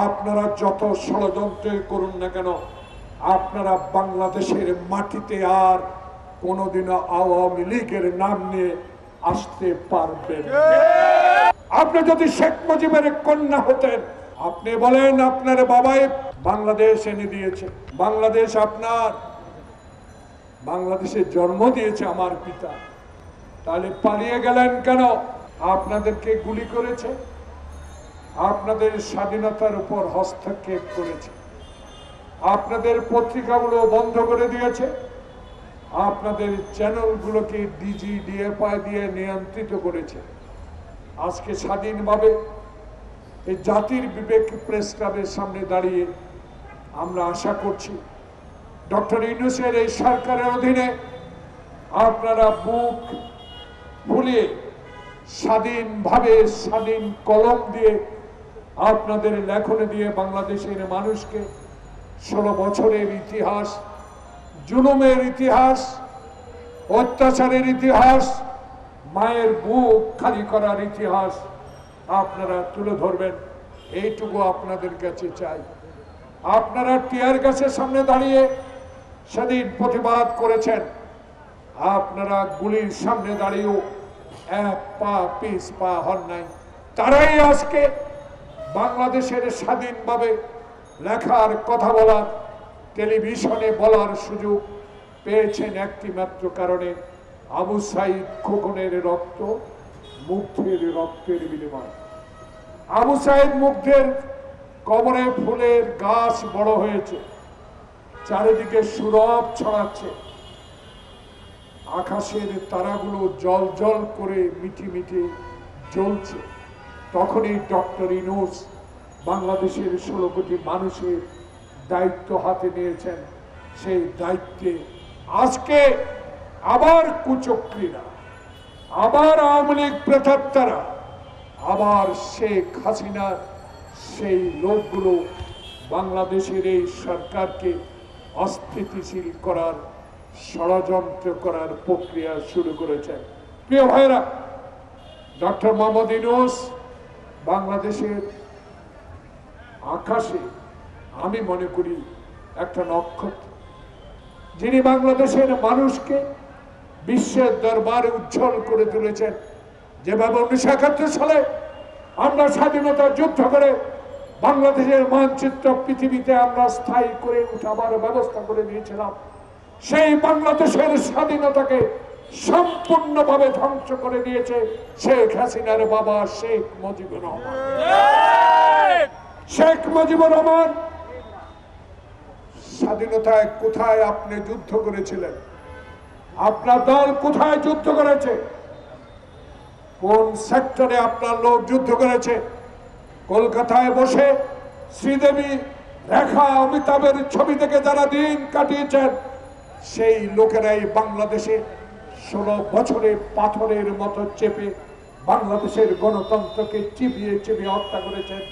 আপনারা যত ষড়যন্ত্র করুন না কেন, আপনারা বাংলাদেশের মাটিতে আর কোনোদিনও আওয়ামী লীগের নাম নিয়ে আসতে পারবেন। আপনি যদি শেখ মুজিবের কন্যা হতেন, আপনি বলেন আপনার বাবাই বাংলাদেশ এনে দিয়েছে, বাংলাদেশ আপনার, বাংলাদেশে জন্ম দিয়েছে আমার পিতা, তাহলে পালিয়ে গেলেন কেন? আপনাদেরকে গুলি করেছে, আপনাদের স্বাধীনতার উপর হস্তক্ষেপ করেছে, আপনাদের পত্রিকাগুলো বন্ধ করে দিয়েছে, আপনাদের চ্যানেলগুলোকে ডিজি ডিএফআই দিয়ে নিয়ন্ত্রিত করেছে। আজকে স্বাধীনভাবে এই জাতির বিবেক প্রেস ক্লাবের সামনে দাঁড়িয়ে আমরা আশা করছি ডক্টর ইউনূসের এই সরকারের অধীনে আপনারা বুক ফুলিয়ে স্বাধীনভাবে স্বাধীন কলম দিয়ে আপনাদের লেখনী দিয়ে বাংলাদেশের মানুষকে 16 বছরের ইতিহাস, জুলুমের ইতিহাস, অত্যাচারের ইতিহাস, মায়ের বুক খালি করার ইতিহাস আপনারা তুলে ধরবেন, এইটুকু আপনাদের কাছে চাই। আপনারা টিয়ার গাছের সামনে দাঁড়িয়ে সেদিন প্রতিবাদ করেছেন, আপনারা গুলির সামনে দাঁড়িয়েও এক পা পিছ পা হন নাই। তারাই আজকে বাংলাদেশের স্বাধীনভাবে লেখার, কথা বলার, টেলিভিশনে বলার সুযোগ পেয়েছেন একটি মাত্র কারণে, আবু সাইদ খোকনের রক্ত মুগ্ধের রক্তের বিনিময়। আবু সাইদ মুগ্ধের কবরে ফুলের গাছ বড় হয়েছে, চারিদিকে সুরভ ছড়াচ্ছে, আকাশের তারাগুলো জল জল করে মিটি মিটি জ্বলছে। তখনই ডক্টর ইউনূস বাংলাদেশের 16 কোটি মানুষের দায়িত্ব হাতে নিয়েছেন। সেই দায়িত্বে আজকে আবার কুচক্রীরা, আবার আওয়ামী লীগ প্রেতাত্মারা, আবার শেখ হাসিনার সেই লোকগুলো বাংলাদেশের এই সরকারকে অস্থিতিশীল করার, ষড়যন্ত্র করার প্রক্রিয়া শুরু করেছেন। প্রিয় ভাইরা, ডক্টর মোহাম্মদ ইউনূস বাংলাদেশের আকাশে আমি মনে করি একটা নক্ষত্র, যিনি বাংলাদেশের মানুষকে বিশ্বের দরবারে উজ্জ্বল করে তুলেছেন। যেভাবে 1971 সালে আমরা স্বাধীনতা যুদ্ধ করে বাংলাদেশের মানচিত্র পৃথিবীতে আমরা স্থায়ী করে উঠাবার ব্যবস্থা করে দিয়েছিলাম, সেই বাংলাদেশের স্বাধীনতাকে সম্পূর্ণভাবে ধ্বংস করে দিয়েছে শেখ হাসিনার বাবা শেখ মুজিবুর রহমান। শেখ মুজিবুর রহমান স্বাধীনতায় কোথায় আপনি যুদ্ধ করেছিলেন? আপনার দল কোথায় যুদ্ধ করেছে? কোন সেক্টরে আপনার লোক যুদ্ধ করেছে? কলকাতায় বসে শ্রীদেবী, রেখা, অমিতাভের ছবি থেকে যারা দিন কাটিয়েছেন, সেই লোকেরাই বাংলাদেশে 16 বছরে পাথরের মতো চেপে বাংলাদেশের গণতন্ত্রকে চিবিয়ে চিবিয়ে হত্যা করেছেন।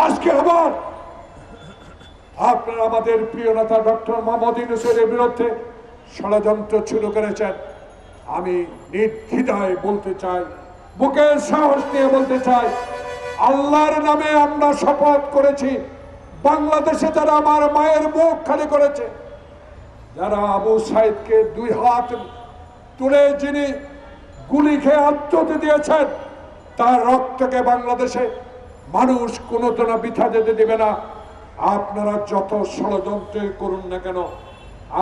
আজকে আবার আপনারা আমাদের প্রিয় নেতা ডক্টর মোহাম্মদ ইউনূসের বিরুদ্ধে ষড়যন্ত্র শুরু করেছেন। আমি নির্দ্বিধায় বলতে চাই, বুকের সাহস নিয়ে বলতে চাই, আল্লাহর নামে আমরা শপথ করেছি, বাংলাদেশে যারা আমার মায়ের মুখ খালি করেছে, যারা আবু সাইদকে 2 হাত তুলে যিনি গুলি খেয়ে আত্মহত্যা দিয়েছেন, তার রক্তকে বাংলাদেশে মানুষ কোনোদিন বৃথা যেতে দেবে না। আপনারা যত ষড়যন্ত্র করুন না কেন,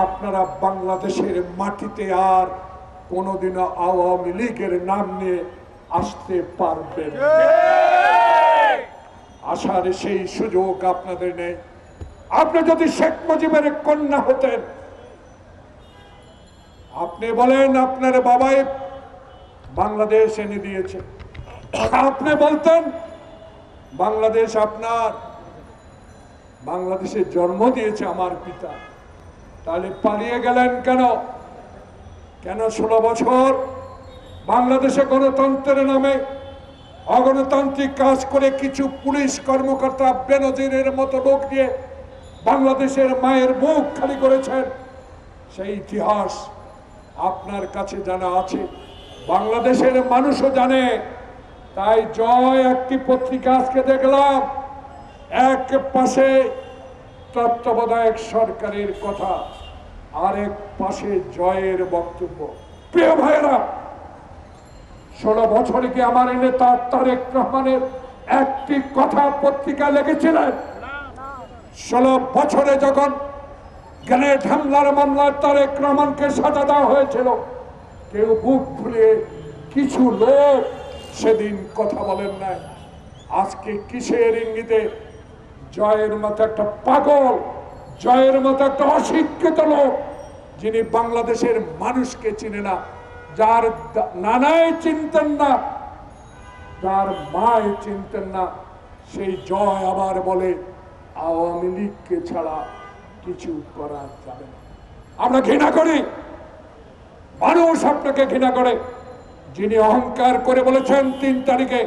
আপনারা বাংলাদেশের মাটিতে আর কোনোদিনও আওয়ামী লীগের নাম নিয়ে আসতে পারবেন। আসার সেই সুযোগ আপনাদের নেই। আপনি যদি শেখ মুজিবের কন্যা হতেন, আপনি বলেন আপনার বাবাই বাংলাদেশ এনে দিয়েছে, আপনি বলতেন বাংলাদেশ আপনার, বাংলাদেশে জন্ম দিয়েছে আমার পিতা, তাহলে পালিয়ে গেলেন কেন? কেন 16 বছর বাংলাদেশে গণতন্ত্রের নামে অগণতান্ত্রিক কাজ করে কিছু পুলিশ কর্মকর্তা বেনজিরের মতো লোক দিয়ে বাংলাদেশের মায়ের বুক খালি করেছেন? সেই ইতিহাস আপনার কাছে জানা আছে, বাংলাদেশের মানুষও জানে। তাই জয় একটি পত্রিকা আজকে দেখলাম, এক পাশে তত্ত্বাবধায়ক সরকারের কথা, আরেক পাশে জয়ের বক্তব্য। প্রিয় ভাইয়েরা, 16 বছরে কি আমার নেতা তারেক রহমানের একটি কথা পত্রিকা লিখেছিলেন? 16 বছরে যখন গ্রেনেড হামলার মামলায় তারেক রহমানকে সাজা দেওয়া হয়েছিল, কেউ বুক ফুলিয়ে কিছু লোক সেদিন কথা বলেন নাই। আজকে কিসের ইঙ্গিতে জয়ের মতো একটা পাগল, জয়ের মতো একটা অশিক্ষিত লোক, যিনি বাংলাদেশের মানুষকে চিনে না, যার নানাই চিনতেন না, যার মায় চিনতেন না, সেই জয় আবার বলে আওয়ামী লীগকে ছাড়া কিছু করা যাবে না। আমরা ঘৃণা করি, মানুষ আপনাকে ঘৃণা করে। যিনি অহংকার করে বলেছেন 3 তারিখে,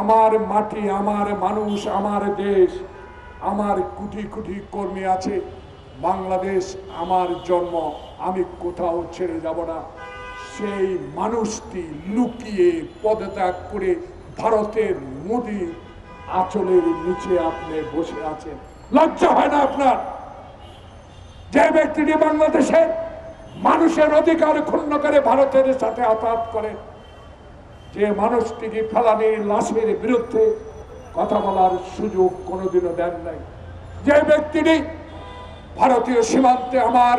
আমার মাটি, আমার মানুষ, আমার দেশ, আমার কোটি কোটি কর্মী আছে, বাংলাদেশ আমার জন্ম, আমি কোথাও ছেড়ে যাব না, সেই মানুষটি লুকিয়ে পদত্যাগ করে ভারতের মোদি আঁচলের নিচে আপনি বসে আছেন। লজ্জা হয় না আপনার? যে ব্যক্তিটি বাংলাদেশের মানুষের অধিকার ক্ষুণ্ণ করে ভারতের সাথে আঘাত করে, যে মানুষটিকে ফেলানির লাশের বিরুদ্ধে কথা বলার সুযোগ কোনোদিনও দেন নাই, যে ব্যক্তিটি ভারতীয় সীমান্তে আমার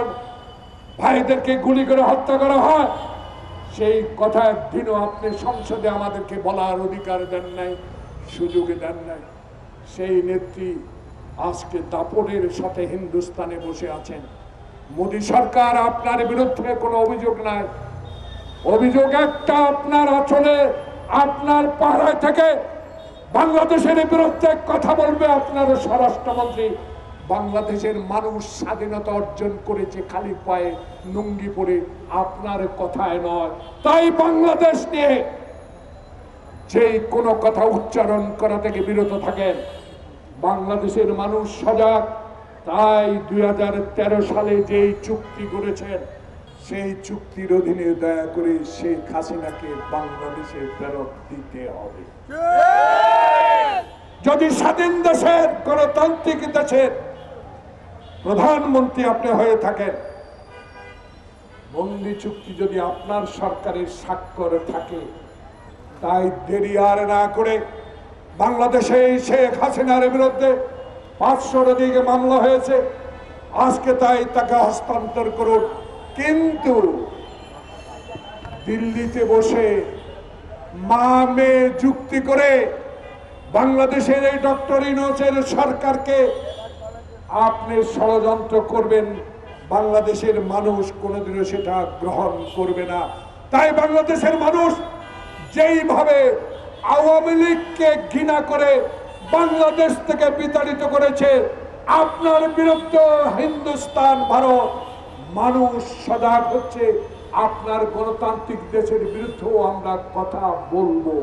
ভাইদেরকে গুলি করে হত্যা করা হয়, সেই কথা একদিনও আপনি সংসদে আমাদেরকে বলার অধিকার দেন নাই, সুযোগ দেন নাই। সেই নেত্রী আজকে দাপটের সাথে হিন্দুস্তানে বসে আছেন। মোদী সরকার, আপনার বিরুদ্ধে কোনো অভিযোগ নাই, অভিযোগ একটা, আপনার আঁচলে, আপনার পাহাড়ায় থেকে বাংলাদেশের বিরুদ্ধে কথা বলবে আপনার স্বরাষ্ট্রমন্ত্রী। বাংলাদেশের মানুষ স্বাধীনতা অর্জন করেছে খালি পায়ে লুঙ্গি পরে, আপনার কথায় নয়। তাই বাংলাদেশ নিয়ে যেই কোনো কথা উচ্চারণ করা থেকে বিরত থাকেন। বাংলাদেশের মানুষ সজাগ, তাই 2013 সালে যেই চুক্তি করেছেন, সেই চুক্তির অধীনে দয়া করে শেখ হাসিনাকে বাংলাদেশে ফেরত দিতে হবে। যদি স্বাধীন দেশের গণতান্ত্রিক দেশের প্রধানমন্ত্রী আপনি হয়ে থাকেন, বন্দি চুক্তি যদি আপনার সরকারের স্বাক্ষর থাকে, তাই দেরি আর না করে বাংলাদেশে শেখ হাসিনার বিরুদ্ধে 500-র দিকে মামলা হয়েছে, আজকে তাই তাকে হস্তান্তর করুন। কিন্তু দিল্লিতে বসে মা মেয়ে যুক্তি করে বাংলাদেশের এই ডক্টর ইউনূসের সরকারকে আপনি ষড়যন্ত্র করবেন, বাংলাদেশের মানুষ কোনোদিনও সেটা গ্রহণ করবে না। তাই বাংলাদেশের মানুষ যেইভাবে আওয়ামী লীগকে ঘৃণা করে বাংলাদেশ থেকে বিতাড়িত করেছে, আপনার বিরুদ্ধে হিন্দুস্তান, ভারত মানুষ সজাগ হচ্ছে। আপনার গণতান্ত্রিক দেশের বিরুদ্ধেও আমরা কথা বলবো।